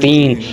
3۔